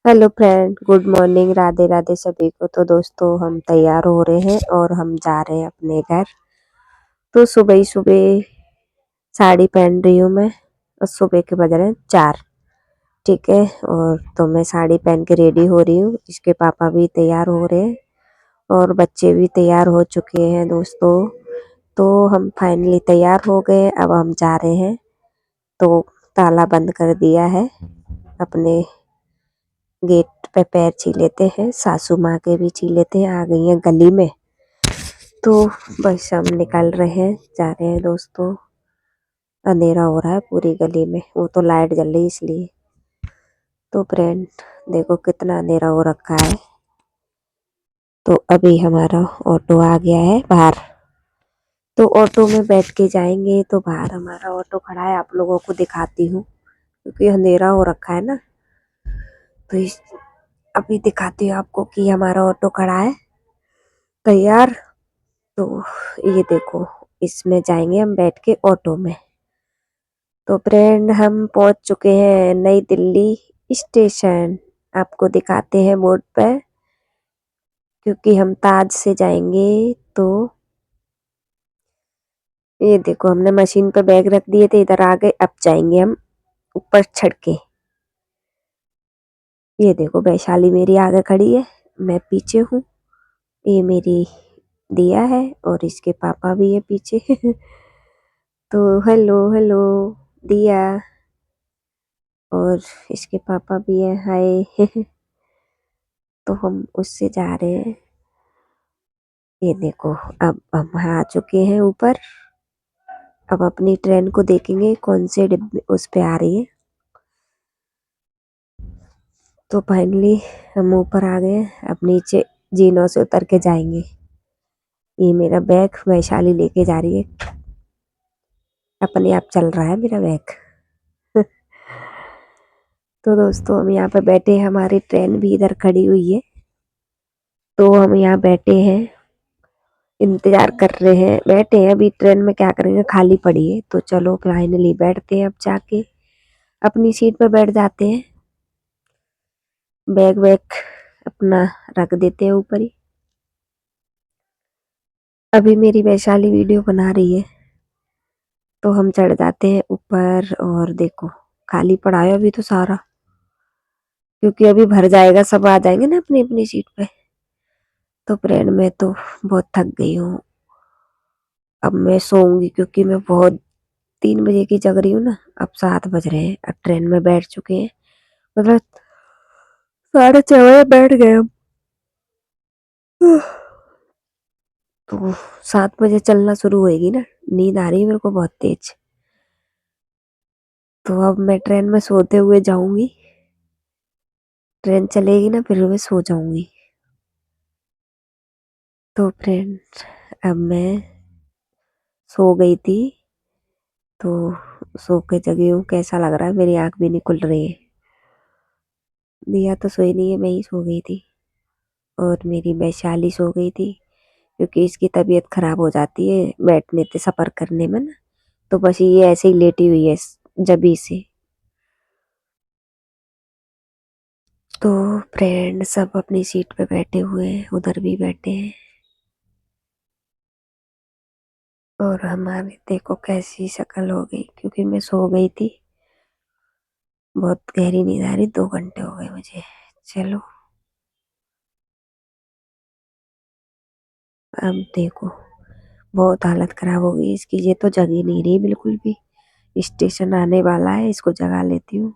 Hello friend, good morning, Radhe Radhe सभी को। तो दोस्तों हम तैयार हो रहे हैं और हम जा रहे हैं अपने घर। तो सुबह ही सुबह साड़ी पहन रही हूँ मैं और सुबह के बज रहे हैं 4। ठीक है। और तो मैं साड़ी पहन के रेडी हो रही हूँ। इसके पापा भी तैयार हो रहे हैं और बच्चे भी तैयार हो चुके हैं दोस्तों। तो हम फाइनली तैयार हो गए, अब हम जा रहे हैं। तो ताला बंद कर दिया है, अपने गेट पे पैर छी लेते हैं, सासू माँ के भी छी लेते हैं, आ गई हैं गली में। तो बस हम निकल रहे हैं, जा रहे हैं दोस्तों। अंधेरा हो रहा है पूरी गली में, वो तो लाइट जल रही इसलिए। तो फ्रेंड देखो कितना अंधेरा हो रखा है। तो अभी हमारा ऑटो आ गया है बाहर, तो ऑटो में बैठ के जाएंगे। तो बाहर हमारा ऑटो खड़ा है, आप लोगों को दिखाती हूँ क्योंकि अंधेरा हो रखा है ना। तो अभी दिखाती हूँ आपको कि हमारा ऑटो खड़ा है तैयार। तो ये देखो, इसमें जाएंगे हम बैठ के ऑटो में। तो फ्रेंड हम पहुंच चुके हैं नई दिल्ली स्टेशन। आपको दिखाते हैं बोर्ड पर, क्योंकि हम ताज से जाएंगे। तो ये देखो, हमने मशीन पर बैग रख दिए थे, इधर आ गए। अब जाएंगे हम ऊपर चढ़ के। ये देखो वैशाली मेरी आगे खड़ी है, मैं पीछे हूँ। ये मेरी दिया है और इसके पापा भी है पीछे। तो हेलो हेलो दिया, और इसके पापा भी है, हाय। तो हम उससे जा रहे हैं। ये देखो, अब हम आ चुके हैं ऊपर। अब अपनी ट्रेन को देखेंगे कौन से डिब्बे उस पे आ रही है। तो फाइनली हम ऊपर आ गए, अब नीचे जीनों से उतर के जाएंगे। ये मेरा बैग वैशाली लेके जा रही है, अपने आप चल रहा है मेरा बैग। तो दोस्तों हम यहाँ पे बैठे हैं, हमारी ट्रेन भी इधर खड़ी हुई है। तो हम यहाँ बैठे हैं, इंतजार कर रहे हैं, बैठे हैं। अभी ट्रेन में क्या करेंगे, खाली पड़ी है। तो चलो फाइनली बैठते हैं, अब जाके अपनी सीट पे बैठ जाते हैं। बैग वैग अपना रख देते हैं ऊपर ही। अभी मेरी वैशाली वीडियो बना रही है, तो हम चढ़ जाते हैं ऊपर। और देखो खाली पड़ा है अभी तो सारा, क्योंकि अभी भर जाएगा, सब आ जाएंगे ना अपनी अपनी सीट पे। तो फ्रेंड मैं तो बहुत थक गई हूँ, अब मैं सोऊंगी, क्योंकि मैं बहुत 3 बजे की जग रही हूँ ना। अब 7 बज रहे हैं, अब ट्रेन में बैठ चुके हैं, मतलब 6:30 बजे बैठ गए हम। तो 7 बजे चलना शुरू होएगी ना, नींद आ रही है मेरे को बहुत तेज। तो अब मैं ट्रेन में सोते हुए जाऊंगी, ट्रेन चलेगी ना फिर मैं सो जाऊंगी। तो फ्रेंड अब मैं सो गई थी, तो सो के जगी हूँ। कैसा लग रहा है, मेरी आंख भी नहीं खुल रही है। दिया तो सोई नहीं है, मैं ही सो गई थी। और मेरी वैशाली सो गई थी, क्योंकि इसकी तबीयत खराब हो जाती है बैठने से, सफर करने में ना। तो बस ये ऐसे ही लेटी हुई है जबी से। तो फ्रेंड सब अपनी सीट पे बैठे हुए हैं, उधर भी बैठे हैं। और हमारी देखो कैसी शक्ल हो गई, क्योंकि मैं सो गई थी। बहुत गहरी नींद आ रही, 2 घंटे हो गए मुझे। चलो अब देखो, बहुत हालत खराब हो गई इसकी, ये तो जग ही नहीं रही बिल्कुल भी। स्टेशन आने वाला है, इसको जगा लेती हूँ।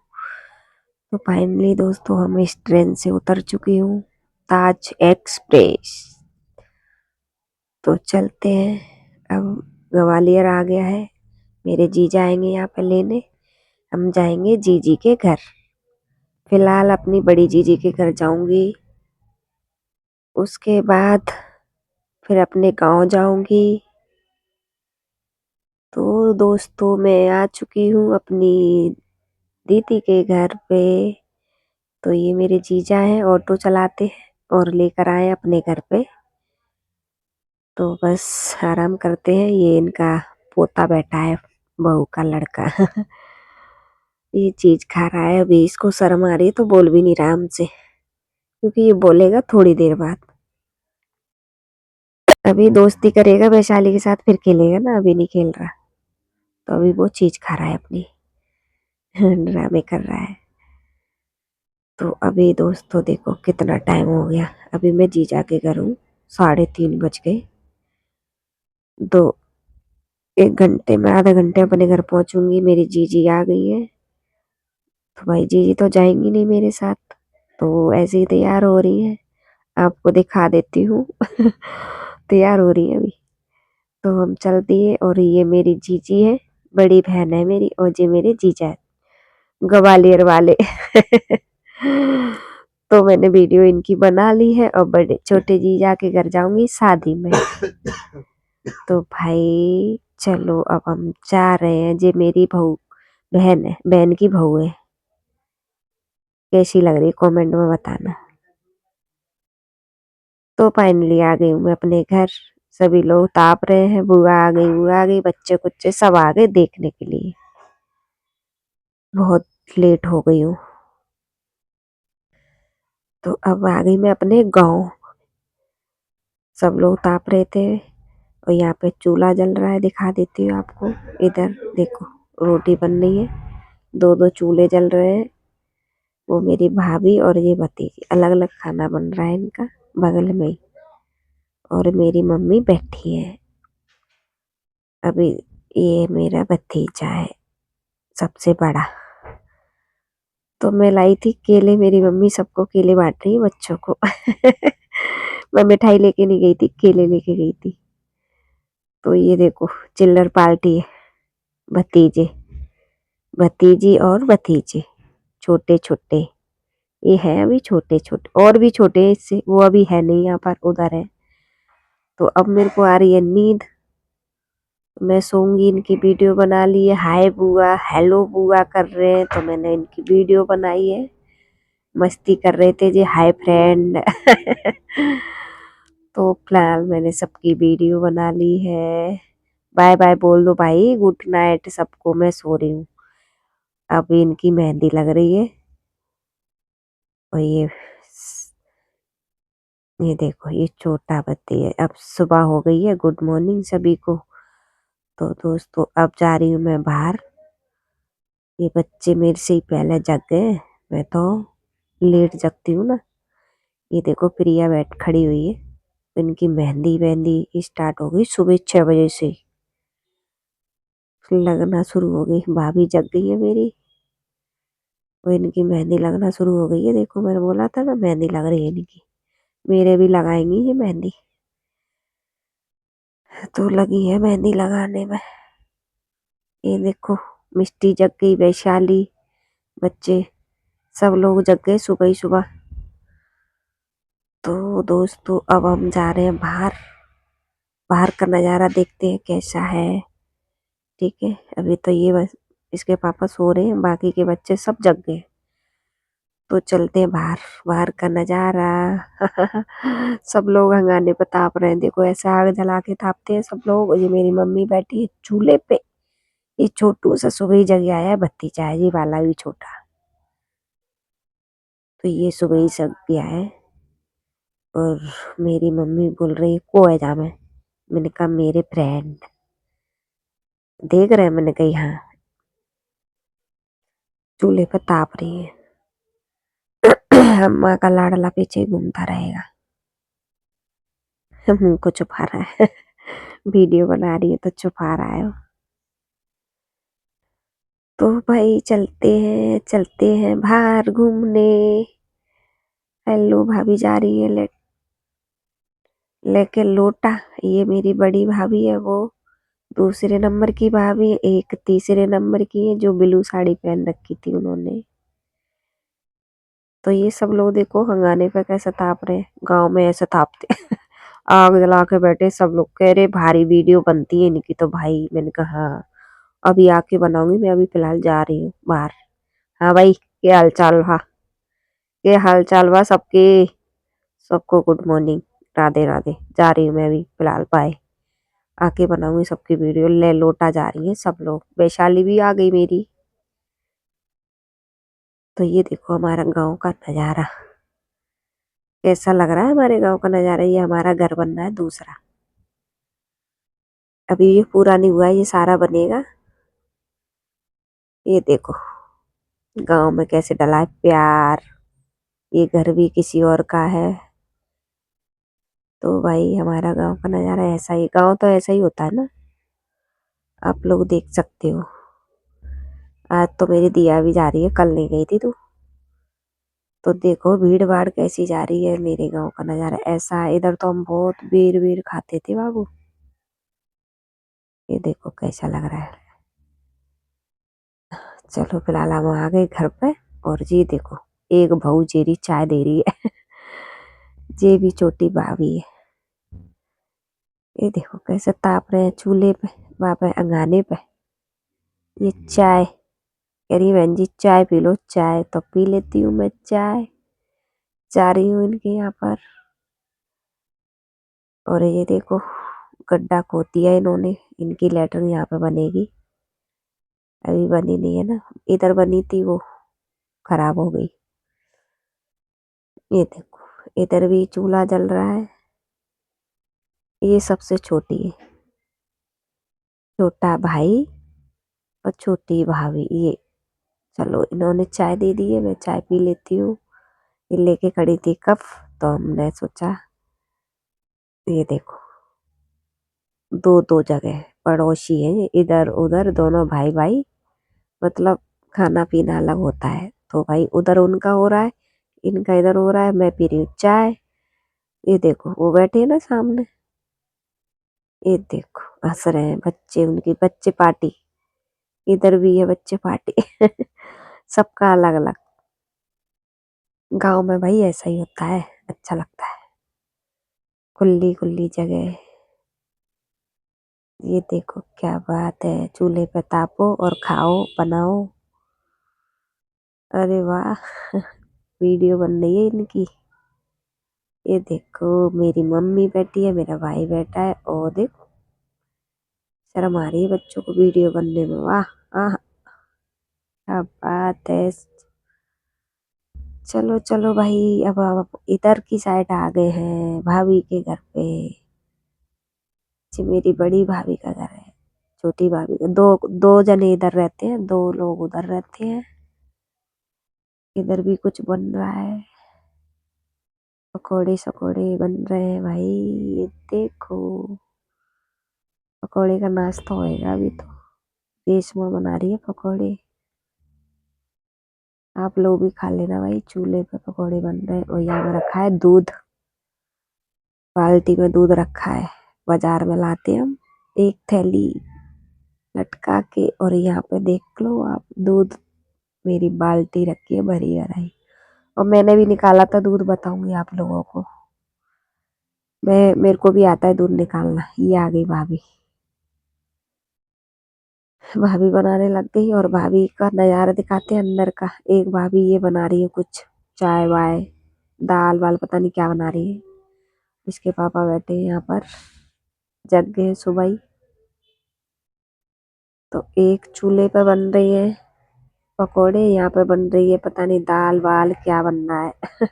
तो फाइनली दोस्तों हम इस ट्रेन से उतर चुकी हूँ, ताज एक्सप्रेस। तो चलते हैं, अब ग्वालियर आ गया है। मेरे जीजा आएंगे यहाँ पे लेने, हम जाएंगे जीजी के घर। फिलहाल अपनी बड़ी जीजी के घर जाऊंगी, उसके बाद फिर अपने गांव जाऊंगी। तो दोस्तों मैं आ चुकी हूँ अपनी दीदी के घर पे। तो ये मेरे जीजा हैं, ऑटो चलाते हैं और लेकर आए अपने घर पे। तो बस आराम करते हैं। ये इनका पोता बैठा है, बहू का लड़का। ये चीज खा रहा है। अभी इसको शर्म आ रही है तो बोल भी नहीं रहा हमसे, क्योंकि ये बोलेगा थोड़ी देर बाद। अभी दोस्ती करेगा वैशाली के साथ, फिर खेलेगा ना, अभी नहीं खेल रहा। तो अभी वो चीज खा रहा है अपनी, ड्रामे कर रहा है। तो अभी दोस्तों देखो कितना टाइम हो गया। अभी मैं जीजा के घर हूँ, 3:30 बज गए। 1 घंटे में, आधे घंटे अपने घर पहुंचूंगी। मेरी जीजी आ गई है। तो भाई जीजी तो जाएंगी नहीं मेरे साथ, तो ऐसे ही तैयार हो रही है। आपको दिखा देती हूँ। तैयार हो रही है अभी। तो हम चल दिए, और ये मेरी जीजी है, बड़ी बहन है मेरी, और ये मेरे जीजा है, ग्वालियर वाले। तो मैंने वीडियो इनकी बना ली है, और बड़े छोटे जीजा के घर जाऊंगी शादी में। तो भाई चलो अब हम जा रहे हैं। ये मेरी बहू, बहन है, बहन की बहू है। कैसी लग रही कमेंट में बताना। तो फाइनली आ गई हूँ मैं अपने घर। सभी लोग ताप रहे हैं, बुआ आ गई, बुआ आ गई, बच्चे कुच्चे सब आ गए देखने के लिए। बहुत लेट हो गई हूँ। तो अब आ गई मैं अपने गांव। सब लोग ताप रहे थे, और यहाँ पे चूल्हा जल रहा है, दिखा देती हूँ आपको। इधर देखो रोटी बन रही है, दो दो चूल्हे जल रहे हैं। वो मेरी भाभी और ये भतीजी, अलग अलग खाना बन रहा है इनका बगल में ही। और मेरी मम्मी बैठी है। अभी ये मेरा भतीजा है, सबसे बड़ा। तो मैं लाई थी केले, मेरी मम्मी सबको केले बांट रही है, बच्चों को। मैं मिठाई लेके नहीं गई थी, केले लेके गई थी। तो ये देखो चिल्लर पार्टी है। भतीजे, भतीजी और भतीजे, छोटे छोटे। ये है अभी छोटे छोटे, और भी छोटे हैं इससे, वो अभी है नहीं यहाँ पर, उधर है। तो अब मेरे को आ रही है नींद, मैं सोऊंगी। इनकी वीडियो बना ली है, हाय बुआ, हेलो बुआ कर रहे हैं, तो मैंने इनकी वीडियो बनाई है। मस्ती कर रहे थे जी, हाय फ्रेंड। तो फिलहाल मैंने सबकी वीडियो बना ली है। बाय बाय बोल दो भाई, गुड नाइट सबको, मैं सो रही हूँ। अब इनकी मेहंदी लग रही है। और ये देखो ये छोटा बच्ची है। अब सुबह हो गई है, गुड मॉर्निंग सभी को। तो दोस्तों अब जा रही हूँ मैं बाहर। ये बच्चे मेरे से ही पहले जग गए, मैं तो लेट जगती हूँ ना। ये देखो प्रिया बैठ खड़ी हुई है, इनकी मेहंदी वहंदी स्टार्ट हो गई सुबह 6 बजे से, लगना शुरू हो गई। भाभी जग गई है मेरी, वो इनकी मेहंदी लगना शुरू हो गई है। देखो मैंने बोला था ना मेहंदी लग रही है इनकी, मेरे भी लगाएंगी ये मेहंदी। तो लगी है मेहंदी लगाने में। ये देखो मिष्टी जग गई, वैशाली, बच्चे सब लोग जग गए सुबह ही सुबह। तो दोस्तों अब हम जा रहे हैं बाहर। बाहर का नज़ारा देखते हैं कैसा है। ठीक है, अभी तो ये बस इसके पापा सो रहे हैं, बाकी के बच्चे सब जग गए। तो चलते हैं बाहर, बाहर का नज़ारा। सब लोग हंगाने पे ताप रहे हैं, देखो ऐसे आग जला के तापते हैं सब लोग। ये मेरी मम्मी बैठी है चूल्हे पे। ये छोटू सा सुबह ही जग आया है, भतीजा है ये वाला भी छोटा। तो ये सुबह ही जग गया है। और मेरी मम्मी बोल रही है को है जा में। मैंने कहा मेरे फ्रेंड देख रहे हैं, मैंने कही हाँ। चूल्हे पर ताप रही है। अम्मा का लाडला पीछे घूमता रहेगा। मुंह को छुपा रहा है। वीडियो बना रही है तो छुपा रहा है वो। तो भाई चलते हैं बाहर घूमने। हेलो भाभी जा रही है लेके लोटा। ये मेरी बड़ी भाभी है, वो दूसरे नंबर की भाभी है। एक तीसरे नंबर की है जो ब्लू साड़ी पहन रखी थी उन्होंने। तो ये सब लोग देखो हंगाने पे कैसे ताप रहे हैं, गांव में ऐसे तापते। आग जला के बैठे सब लोग, कह रहे भारी वीडियो बनती है इनकी तो भाई। मैंने कहा हाँ अभी आके बनाऊंगी, मैं अभी फिलहाल जा रही हूँ बाहर। हाँ भाई क्या हाल चाल, हाँ क्या हाल चाल बा सबके। सबको गुड मॉर्निंग, राधे राधे। जा रही हूँ मैं अभी फिलहाल, बाय। आके बनाऊंगी सबकी वीडियो। ले लोटा जा रही है सब लोग, वैशाली भी आ गई मेरी। तो ये देखो हमारा गांव का नजारा कैसा लग रहा है। हमारे गांव का नजारा, ये हमारा घर बन रहा है दूसरा। अभी ये पूरा नहीं हुआ, ये सारा बनेगा। ये देखो गांव में कैसे डला है प्यार। ये घर भी किसी और का है। तो भाई हमारा गांव का नजारा ऐसा ही, गांव तो ऐसा ही होता है ना, आप लोग देख सकते हो। आज तो मेरी दिया भी जा रही है, कल नहीं गई थी तू। तो देखो भीड़ भाड़ कैसी जा रही है। मेरे गांव का नजारा ऐसा है। इधर तो हम बहुत बेर बेर खाते थे बाबू। ये देखो कैसा लग रहा है। चलो फिलहाल हम आ गए घर पे। और ये देखो एक बहू जेरी चाय दे रही है। ये भी छोटी भाभी है। ये देखो कैसे ताप रहे हैं चूल्हे पे, वहां पे अंगाने पे। ये चाय कह रही बहन जी चाय पी लो। चाय तो पी लेती हूँ मैं, चाय जा रही हूँ इनके यहाँ पर। और ये देखो गड्ढा खोद दिया इन्होंने, इनकी लेटरिन यहाँ पे बनेगी। अभी बनी नहीं है ना, इधर बनी थी वो खराब हो गई। ये देखो इधर भी चूल्हा जल रहा है। ये सबसे छोटी है, छोटा भाई और छोटी भाभी ये। चलो इन्होंने चाय दे दी है, मैं चाय पी लेती हूँ। ये लेके खड़ी थी कप, तो हमने सोचा। ये देखो दो दो जगह पड़ोसी है ये, इधर उधर दोनों भाई भाई। मतलब खाना पीना अलग होता है। तो भाई उधर उनका हो रहा है, इनका इधर हो रहा है, मैं पी रही हूँ चाय। ये देखो वो बैठे हैं ना सामने। ये देखो हंस रहे हैं बच्चे, उनकी बच्चे पार्टी। इधर भी है बच्चे पार्टी। सबका अलग अलग। गांव में भाई ऐसा ही होता है, अच्छा लगता है, खुली खुली जगह। ये देखो क्या बात है, चूल्हे पे तापो और खाओ बनाओ। अरे वाह। वीडियो बन रही है इनकी। ये देखो मेरी मम्मी बैठी है, मेरा भाई बैठा है, और देखो शर्म आ रही है बच्चों को वीडियो बनने में। वाह आह क्या बात है। चलो चलो भाई, अब इधर की साइड आ गए हैं भाभी के घर पे। जी मेरी बड़ी भाभी का घर है। छोटी भाभी का, दो दो जने इधर रहते हैं, दो लोग उधर रहते हैं। इधर भी कुछ बन रहा है, पकोड़े शकोड़े बन रहे हैं भाई। ये देखो पकोड़े का नाश्ता होएगा अभी तो। रेशमा बना रही है पकोड़े। आप लोग भी खा लेना भाई, चूल्हे पे पकोड़े बन रहे हैं। और यहाँ में रखा है दूध, बाल्टी में दूध रखा है। बाजार में लाते हैं हम एक थैली लटका के। और यहाँ पे देख लो आप, दूध मेरी बाल्टी रखी है भरी भराई। और मैंने भी निकाला था दूध, बताऊंगी आप लोगों को। मेरे को भी आता है दूध निकालना। ये आ गई भाभी। भाभी बनाने लग गई। और भाभी का नजारा दिखाते हैं अंदर का। एक भाभी ये बना रही है कुछ, चाय वाय दाल वाल पता नहीं क्या बना रही है। इसके पापा बैठे हैं यहाँ पर, जग गए सुबह ही। तो एक चूल्हे पे बन रही है पकोड़े, यहाँ पे बन रही है पता नहीं दाल वाल क्या बन रहा है।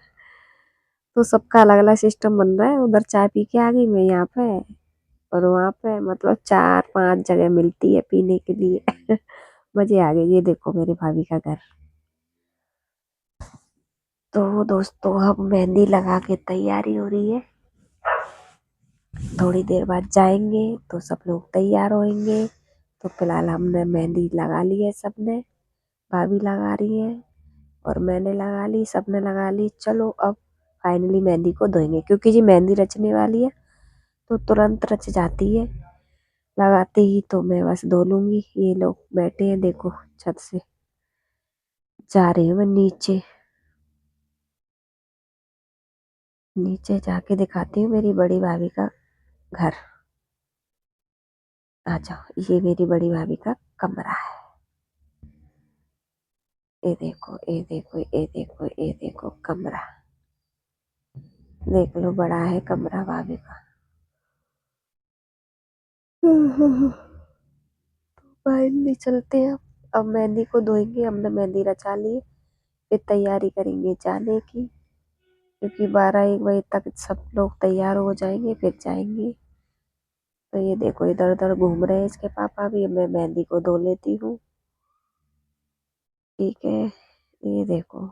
तो सबका अलग अलग सिस्टम बन रहा है। उधर चाय पी के आ गई मैं यहाँ पे, और वहाँ पे मतलब 4-5 जगह मिलती है पीने के लिए। मजे आ गए। ये देखो मेरी भाभी का घर। तो दोस्तों अब मेहंदी लगा के तैयारी हो रही है। थोड़ी देर बाद जाएंगे तो सब लोग तैयार होंगे। तो फिलहाल हमने मेहंदी लगा ली है सबने। भाभी लगा रही है और मैंने लगा ली, सबने लगा ली। चलो अब फाइनली मेहंदी को धोएंगे, क्योंकि जी मेहंदी रचने वाली है तो तुरंत रच जाती है। लगाते ही तो मैं बस धो लूंगी। ये लोग बैठे हैं देखो छत से। जा रही हूँ मैं नीचे। नीचे जाके दिखाती हूँ मेरी बड़ी भाभी का घर। आ जाओ, ये मेरी बड़ी भाभी का कमरा है। ये देखो ये देखो ये देखो ये देखो कमरा। देख लो बड़ा है कमरा भाभी का। फाइनली चलते हैं अब मेहंदी को धोएंगे। हमने मेहंदी रचा ली, फिर तैयारी करेंगे जाने की, क्योंकि 12-1 बजे तक सब लोग तैयार हो जाएंगे फिर जाएंगे। तो ये देखो इधर उधर घूम रहे हैं इसके पापा भी, मैं मेहंदी को धो लेती हूँ। ठीक है, ये देखो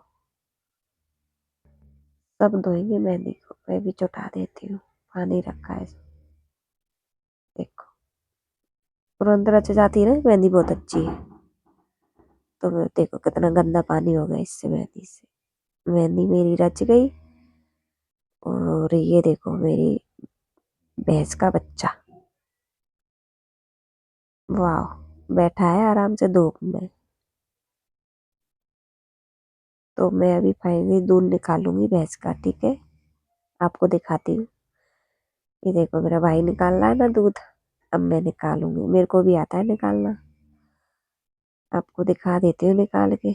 सब धोएंगे मेहंदी को, मैं भी चुटा देती हूँ, पानी रखा है देखो। तुरंत रच जाती है ना मेहंदी, बहुत अच्छी है। तो देखो कितना गंदा पानी हो गया इससे, मेहंदी से। मेहंदी मेरी रच गई। और ये देखो मेरी भैंस का बच्चा, वाह, बैठा है आराम से धूप में। तो मैं अभी फाइनली दूध निकालूंगी भैंस का, ठीक है, आपको दिखाती हूँ। ये देखो मेरा भाई निकाल रहा है ना दूध, अब मैं निकालूंगी, मेरे को भी आता है निकालना। आपको दिखा देती हूँ निकाल के।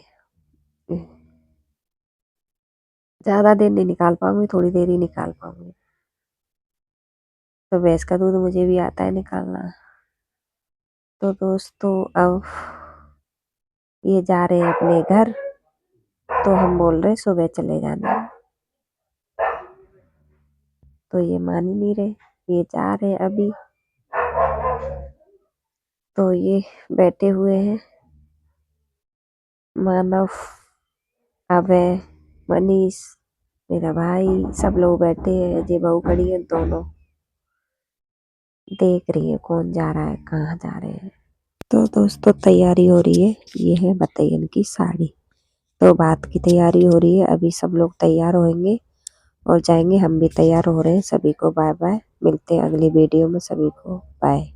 ज्यादा देर नहीं निकाल पाऊंगी, थोड़ी देर ही निकाल पाऊंगी। तो भैंस का दूध मुझे भी आता है निकालना। तो दोस्तों अब ये जा रहे हैं अपने घर, तो हम बोल रहे सुबह चले जाना, तो ये मान ही नहीं रहे। ये जा रहे हैं अभी। तो ये बैठे हुए हैं मानव, अभय, मनीष, मेरा भाई, सब लोग बैठे हैं। अजय बहू खड़ी है, दोनों देख रही है कौन जा रहा है, कहाँ जा रहे हैं। तो दोस्तों तैयारी हो रही है, ये है बतैयन की साड़ी। तो बात की तैयारी हो रही है, अभी सब लोग तैयार होंगे और जाएंगे, हम भी तैयार हो रहे हैं। सभी को बाय बाय, मिलते हैं अगली वीडियो में, सभी को बाय।